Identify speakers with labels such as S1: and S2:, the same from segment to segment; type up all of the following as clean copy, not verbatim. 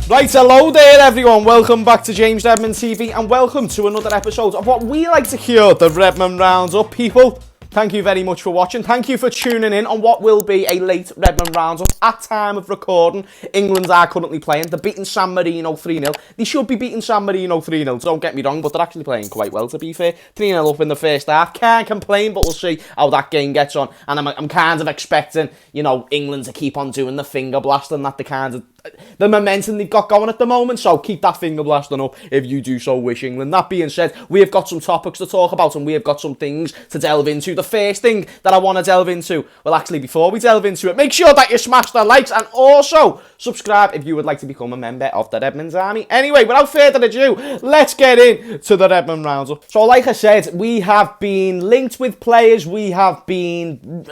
S1: Right, hello there everyone, welcome back to James Redmond TV and welcome to another episode of what we like to call the Redmond Roundup. People, thank you very much for watching, thank you for tuning in on what will be a late Redmond Roundup. At time of recording, England are currently playing, they're beating San Marino 3-0. They should be beating San Marino 3-0, don't get me wrong, but they're actually playing quite well to be fair. 3-0 up in the first half, can't complain, but we'll see how that game gets on. And I'm kind of expecting, you know, England to keep on doing the finger blasting that they kind of... the momentum they've got going at the moment, so keep that finger blasting up if you do so wish, England. That being said, we have got some topics to talk about and we have got some things to delve into. The first thing that I want to delve into, well actually before we delve into it, make sure that you smash the likes and also subscribe if you would like to become a member of the Redmond's Army. Anyway, without further ado, let's get into the Redmond Roundup. So like I said, we have been linked with players, we have been...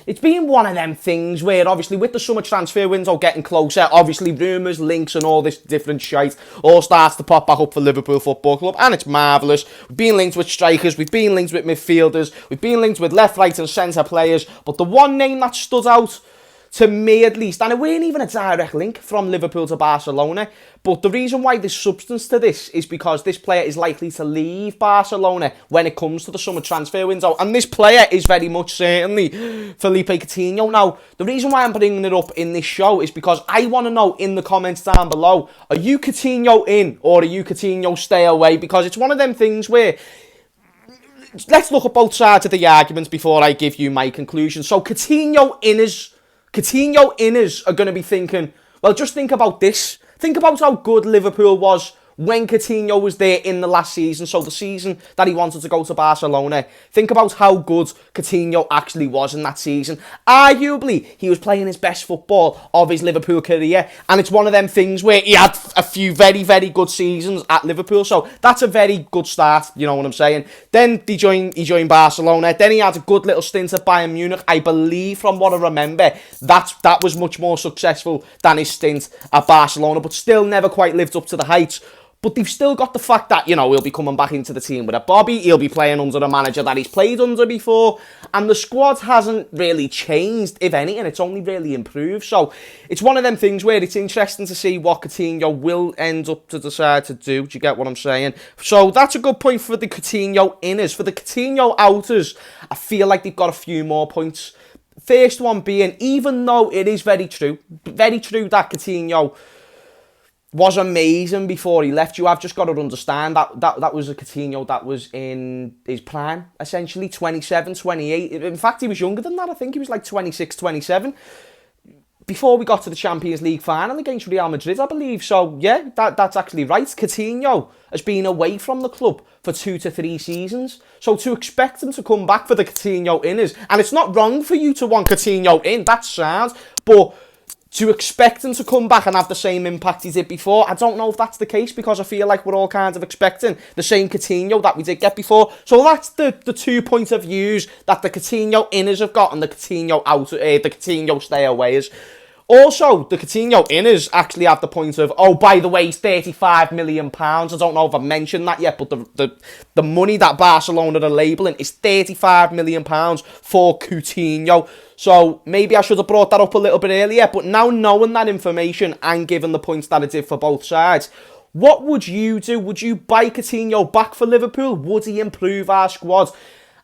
S1: it's been one of them things where obviously with the summer transfer window getting closer, obviously rumours, links and all this different shite all starts to pop back up for Liverpool Football Club, and it's marvellous. We've been linked with strikers, we've been linked with midfielders, we've been linked with left, right and centre players, but the one name that stood out to me at least, and it weren't even a direct link from Liverpool to Barcelona, but the reason why there's substance to this is because this player is likely to leave Barcelona when it comes to the summer transfer window, and this player is very much certainly Philippe Coutinho. Now, the reason why I'm bringing it up in this show is because I want to know in the comments down below, are you Coutinho in or are you Coutinho stay away? Because it's one of them things where... let's look at both sides of the arguments before I give you my conclusion. So Coutinho inners are going to be thinking, well, just think about this. Think about how good Liverpool was when Coutinho was there in the last season, so the season that he wanted to go to Barcelona. Think about how good Coutinho actually was in that season. Arguably, he was playing his best football of his Liverpool career, and it's one of them things where he had a few very, very good seasons at Liverpool, so that's a very good start, you know what I'm saying. Then he joined Barcelona, then he had a good little stint at Bayern Munich. I believe, from what I remember, that was much more successful than his stint at Barcelona, but still never quite lived up to the heights. But they've still got the fact that, you know, he'll be coming back into the team with a Bobby. He'll be playing under a manager that he's played under before. And the squad hasn't really changed, if any, and it's only really improved. So it's one of them things where it's interesting to see what Coutinho will end up to decide to do. Do you get what I'm saying? So that's a good point for the Coutinho inners. For the Coutinho outers, I feel like they've got a few more points. First one being, even though it is very true that Coutinho was amazing before he left, you have just got to understand that was a Coutinho that was in his prime, essentially, 27, 28. In fact, he was younger than that. I think he was like 26, 27. Before we got to the Champions League final against Real Madrid, I believe. So, yeah, that's actually right. Coutinho has been away from the club for 2 to 3 seasons. So to expect him to come back for the Coutinho inners, and it's not wrong for you to want Coutinho in, that's sound, but... to expect him to come back and have the same impact he did before, I don't know if that's the case, because I feel like we're all kind of expecting the same Coutinho that we did get before. So that's the 2 points of views that the Coutinho inners have got and the Coutinho the Coutinho stay awayers. Also, the Coutinho inners actually have the point of, oh, by the way, he's £35 million. I don't know if I've mentioned that yet, but the money that Barcelona are labelling is £35 million for Coutinho. So maybe I should have brought that up a little bit earlier, but now knowing that information and given the points that I did for both sides, what would you do? Would you buy Coutinho back for Liverpool? Would he improve our squad?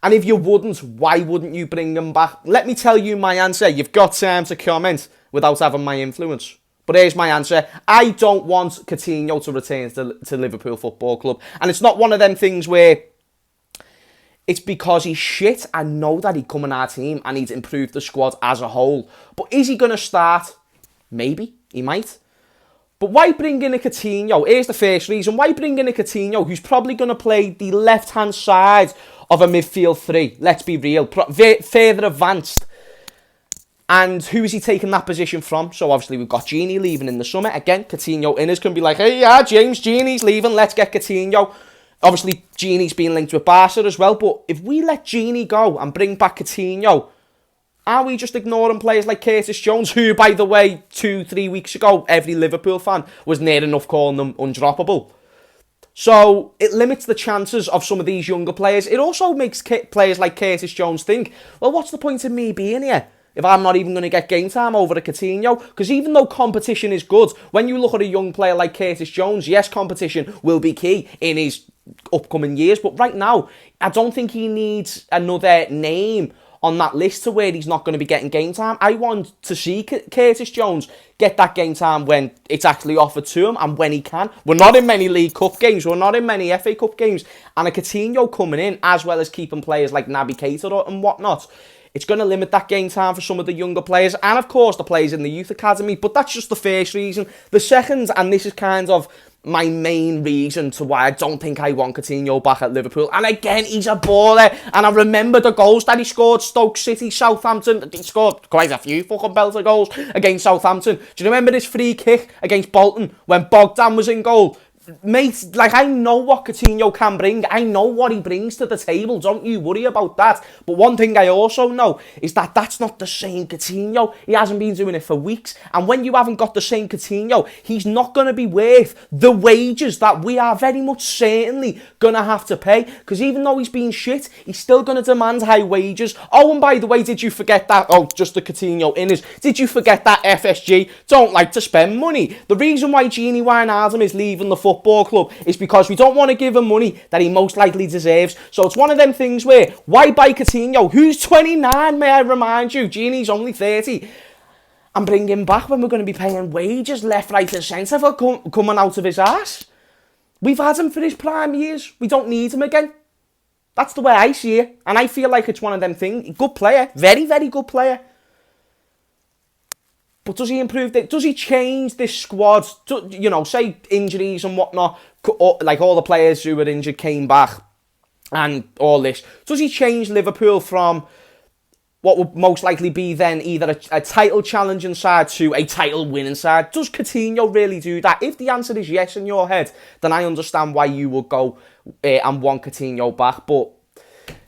S1: And if you wouldn't, why wouldn't you bring him back? Let me tell you my answer. You've got time to comment without having my influence. But here's my answer. I don't want Coutinho to return to Liverpool Football Club. And it's not one of them things where it's because he's shit. I know that he'd come in our team and he'd improve the squad as a whole. But is he going to start? Maybe. He might. But why bring in a Coutinho? Here's the first reason. Why bring in a Coutinho who's probably going to play the left-hand side of a midfield three? Let's be real. Further advanced. And who is he taking that position from? So obviously we've got Gini leaving in the summer. Again, Coutinho inners can be like, hey, yeah, James, Gini's leaving. Let's get Coutinho. Obviously, Gini's been linked with Barca as well. But if we let Gini go and bring back Coutinho, are we just ignoring players like Curtis Jones, who, by the way, 2-3 weeks ago, every Liverpool fan was near enough calling them undroppable? So it limits the chances of some of these younger players. It also makes players like Curtis Jones think, well, what's the point of me being here? if I'm not even going to get game time over a Coutinho. Because even though competition is good, when you look at a young player like Curtis Jones, yes, competition will be key in his upcoming years. But right now, I don't think he needs another name on that list to where he's not going to be getting game time. I want to see Curtis Jones get that game time when it's actually offered to him and when he can. We're not in many League Cup games. We're not in many FA Cup games. And a Coutinho coming in, as well as keeping players like Naby Keita and whatnot, it's going to limit that game time for some of the younger players and, of course, the players in the youth academy. But that's just the first reason. The second, and this is kind of my main reason to why I don't think I want Coutinho back at Liverpool. And again, he's a baller. And I remember the goals that he scored, Stoke City, Southampton. He scored quite a few fucking belter goals against Southampton. Do you remember this free kick against Bolton when Bogdan was in goal? Mate, like, I know what Coutinho can bring. I know what he brings to the table. Don't you worry about that. But one thing I also know is that that's not the same Coutinho. He hasn't been doing it for weeks. And when you haven't got the same Coutinho, he's not going to be worth the wages that we are very much certainly going to have to pay. Because even though he's been shit, he's still going to demand high wages. Oh, and by the way, did you forget that? Oh, just the Coutinho inners. Did you forget that FSG don't like to spend money? The reason why Gini Wijnaldum is leaving the football club is because we don't want to give him money that he most likely deserves. So it's one of them things where, why buy Coutinho, who's 29, may I remind you? Gini's only 30. And bring him back when we're going to be paying wages left, right and centre for coming out of his arse. We've had him for his prime years. We don't need him again. That's the way I see it. And I feel like it's one of them things. Good player. Very, very good player. But does he improve it? Does he change this squad? You know, say injuries and whatnot, like all the players who were injured came back and all this. Does he change Liverpool from what would most likely be then either a title challenging side to a title winning side? Does Coutinho really do that? If the answer is yes in your head, then I understand why you would go and want Coutinho back. But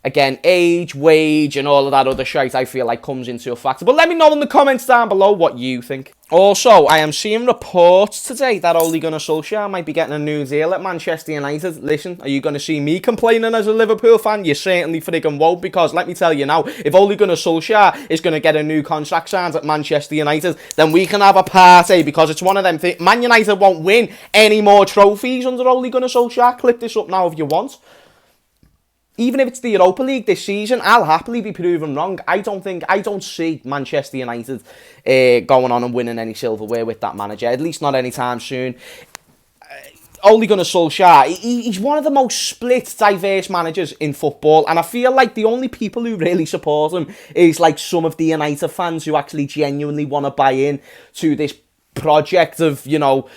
S1: again, age, wage, and all of that other shite, I feel like comes into a factor. But let me know in the comments down below what you think. Also, I am seeing reports today that Ole Gunnar Solskjaer might be getting a new deal at Manchester United. Listen, are you going to see me complaining as a Liverpool fan? You certainly friggin' won't, because let me tell you now, if Ole Gunnar Solskjaer is going to get a new contract signed at Manchester United, then we can have a party, because it's one of them things. Man United won't win any more trophies under Ole Gunnar Solskjaer. Clip this up now if you want. Even if it's the Europa League this season, I'll happily be proven wrong. I don't see Manchester United going on and winning any silverware with that manager, at least not anytime soon. Ole Gunnar Solskjaer, he's one of the most split, diverse managers in football, and I feel like the only people who really support him is like some of the United fans who actually genuinely want to buy in to this project of, you know,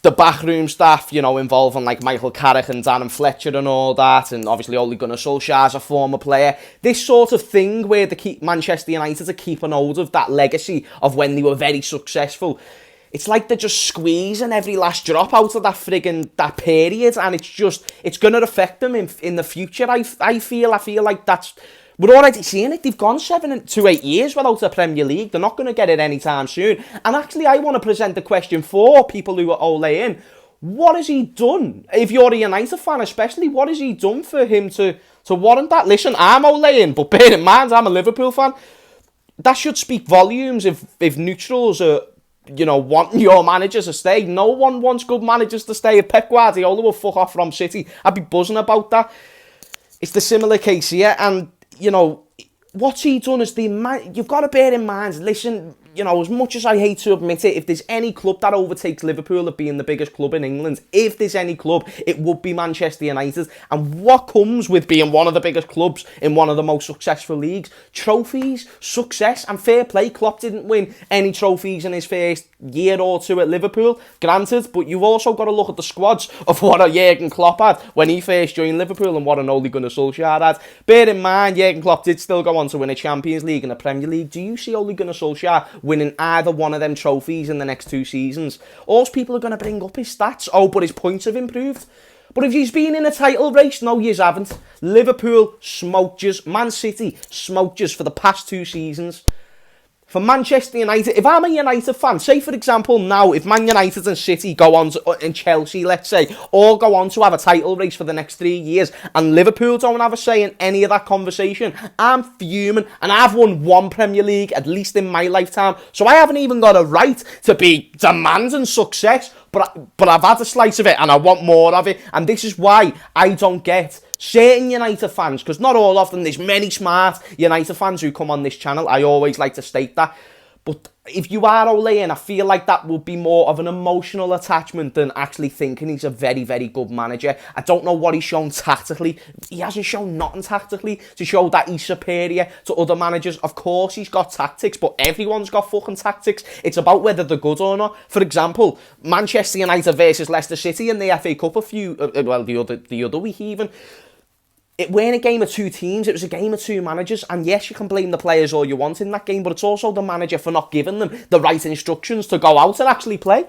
S1: the backroom staff, you know, involving like Michael Carrick and Darren Fletcher and all that, and obviously Ole Gunnar Solskjaer's a former player. This sort of thing where Manchester United are keeping hold of that legacy of when they were very successful. It's like they're just squeezing every last drop out of that period, and it's going to affect them in the future. I feel like that's. We're already seeing it. They've gone 7 to 8 years without a Premier League. They're not going to get it anytime soon. And actually, I want to present the question for people who are Ole in. What has he done? If you're a United fan especially, what has he done for him to warrant that? Listen, I'm Ole in, but bear in mind, I'm a Liverpool fan. That should speak volumes if neutrals are, you know, wanting your managers to stay. No one wants good managers to stay. If Pep Guardiola will fuck off from City, I'd be buzzing about that. It's the similar case here, and you know, what's he done is you've got to bear in mind, listen, you know, as much as I hate to admit it, if there's any club that overtakes Liverpool of being the biggest club in England, if there's any club, it would be Manchester United. And what comes with being one of the biggest clubs in one of the most successful leagues? Trophies, success, and fair play. Klopp didn't win any trophies in his first year or two at Liverpool, granted, but you've also got to look at the squads of what a Jurgen Klopp had when he first joined Liverpool and what an Ole Gunnar Solskjaer had. Bear in mind, Jurgen Klopp did still go on to win a Champions League and a Premier League. Do you see Ole Gunnar Solskjaer winning either one of them trophies in the next 2 seasons? All people are going to bring up his stats. Oh, but his points have improved. But if he's been in a title race, no, you haven't. Liverpool smoked us. Man City smoked us for the past 2 seasons. For Manchester United, if I'm a United fan, say for example now, if Man United and City go on to, and Chelsea, let's say, all go on to have a title race for the next 3 years, and Liverpool don't have a say in any of that conversation, I'm fuming, and I've won one Premier League, at least in my lifetime, so I haven't even got a right to be demanding success, but I've had a slice of it, and I want more of it, and this is why I don't get certain United fans, because not all of them, there's many smart United fans who come on this channel, I always like to state that, but if you are Ole, and I feel like that would be more of an emotional attachment than actually thinking he's a very, very good manager. I don't know what he's shown tactically. He hasn't shown nothing tactically to show that he's superior to other managers. Of course, he's got tactics, but everyone's got fucking tactics. It's about whether they're good or not. For example, Manchester United versus Leicester City in the FA Cup the other week even. It weren't a game of two teams, it was a game of two managers, and yes, you can blame the players all you want in that game, but it's also the manager for not giving them the right instructions to go out and actually play.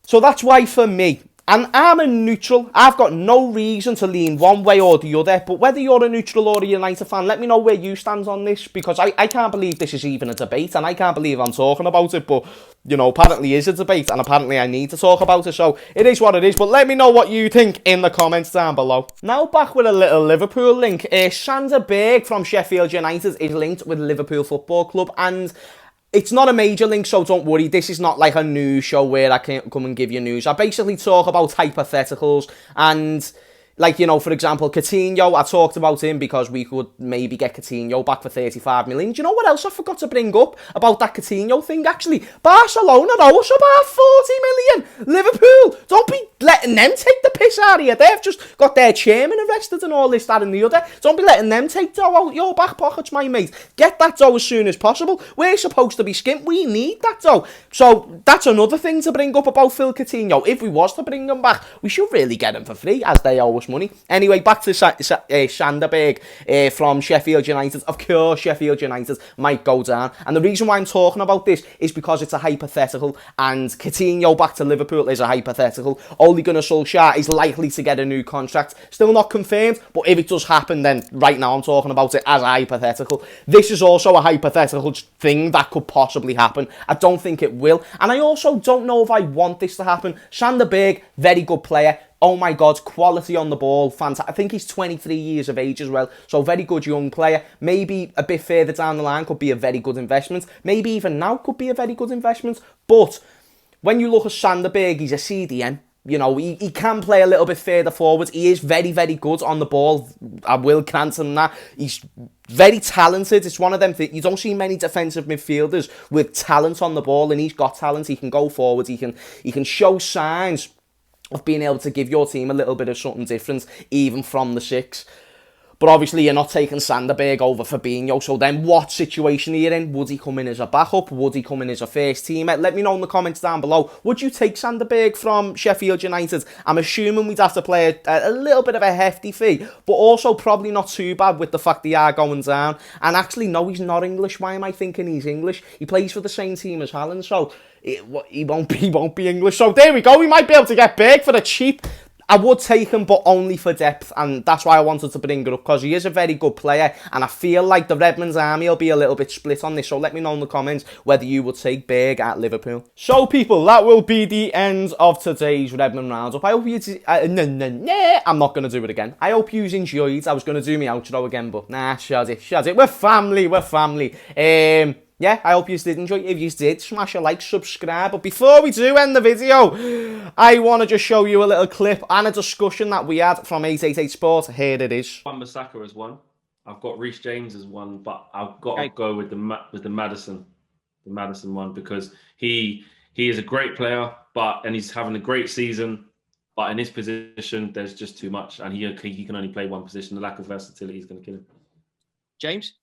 S1: So that's why for me, and I'm a neutral, I've got no reason to lean one way or the other, but whether you're a neutral or a United fan, let me know where you stand on this, because I can't believe this is even a debate, and I can't believe I'm talking about it, but, you know, apparently is a debate, and apparently I need to talk about it, so it is what it is, but let me know what you think in the comments down below. Now back with a little Liverpool link. Sander Berge from Sheffield United is linked with Liverpool Football Club, and it's not a major link, so don't worry. This is not like a news show where I can come and give you news. I basically talk about hypotheticals and, like, you know, for example, Coutinho, I talked about him because we could maybe get Coutinho back for 35 million. Do you know what else I forgot to bring up about that Coutinho thing, actually? Barcelona owe us about 40 million. Liverpool, don't be letting them take the piss out of you. They've just got their chairman arrested and all this, that and the other. Don't be letting them take dough out your back pockets, my mate. Get that dough as soon as possible. We're supposed to be skint. We need that dough. So that's another thing to bring up about Phil Coutinho. If we was to bring him back, we should really get him for free, as they owe us money. Anyway, back to Sander Berge from Sheffield United. Of course, Sheffield United might go down. And the reason why I'm talking about this is because it's a hypothetical, and Coutinho back to Liverpool is a hypothetical. Ole Gunnar Solskjaer is likely to get a new contract. Still not confirmed, but if it does happen, then right now I'm talking about it as a hypothetical. This is also a hypothetical thing that could possibly happen. I don't think it will. And I also don't know if I want this to happen. Sander Berge, very good player. Oh my God, quality on the ball, fantastic. I think he's 23 years of age as well, so very good young player. Maybe a bit further down the line could be a very good investment. Maybe even now could be a very good investment. But when you look at Sander Berge, he's a CDM. You know, he can play a little bit further forward. He is very, very good on the ball. I will grant him that. He's very talented. It's one of them things. You don't see many defensive midfielders with talent on the ball, and he's got talent. He can go forward. He can show signs of being able to give your team a little bit of something different, even from the six. But obviously, you're not taking Sander Berge over Fabinho, so then what situation are you in? Would he come in as a backup? Would he come in as a first teamer? Let me know in the comments down below. Would you take Sander Berge from Sheffield United? I'm assuming we'd have to play a little bit of a hefty fee, but also probably not too bad with the fact they are going down. And actually, no, he's not English. Why am I thinking he's English? He plays for the same team as Haaland, so he won't be English. So there we go. We might be able to get Berge for the cheap. I would take him, but only for depth, and that's why I wanted to bring it up, because he is a very good player, and I feel like the Redmond's army will be a little bit split on this, so let me know in the comments whether you would take Berge at Liverpool. So, people, that will be the end of today's Redmond Roundup. I hope you... I'm not going to do it again. I hope you enjoyed. I was going to do my outro again, but nah, shut it. We're family. Yeah, I hope you did enjoy. If you did, smash a like, subscribe. But before we do end the video, I want to just show you a little clip and a discussion that we had from 888 Sport. Here it is.
S2: Wan-Bissaka as one. I've got Reece James as one, but I've got to go with the Maddison one, because he is a great player, and he's having a great season. But in his position, there's just too much, and he can only play one position. The lack of versatility is going to kill him.
S3: James?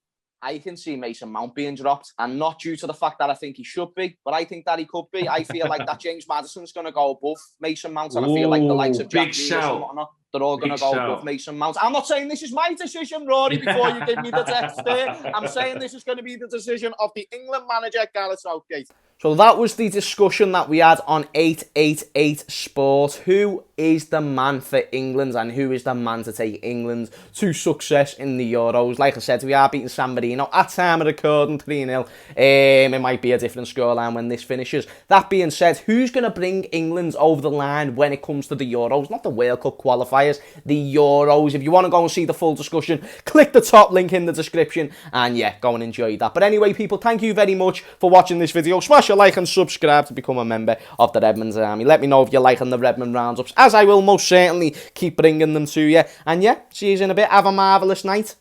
S1: I can see Mason Mount being dropped, and not due to the fact that I think he should be, but I think that he could be. I feel like that James Maddison's going to go above Mason Mount, and I feel like the likes of Jack Grealish and whatnot, they're all going to go above Mason Mount. I'm not saying this is my decision, Rory, before you give me the text there. I'm saying this is going to be the decision of the England manager, Gareth Southgate. So that was the discussion that we had on 888 Sport. Who is the man for England and who is the man to take England to success in the Euros? Like I said, we are beating San Marino at time of recording 3-0. It might be a different scoreline when this finishes. That being said, who's going to bring England over the line when it comes to the Euros? Not the World Cup qualifiers, the Euros. If you want to go and see the full discussion, click the top link in the description and yeah, go and enjoy that. But anyway, people, thank you very much for watching this video. Smash a like and subscribe to become a member of the Redmond Army. Let me know if you're liking the Redmond roundups, as I will most certainly keep bringing them to you. And yeah, see you in a bit. Have a marvellous night.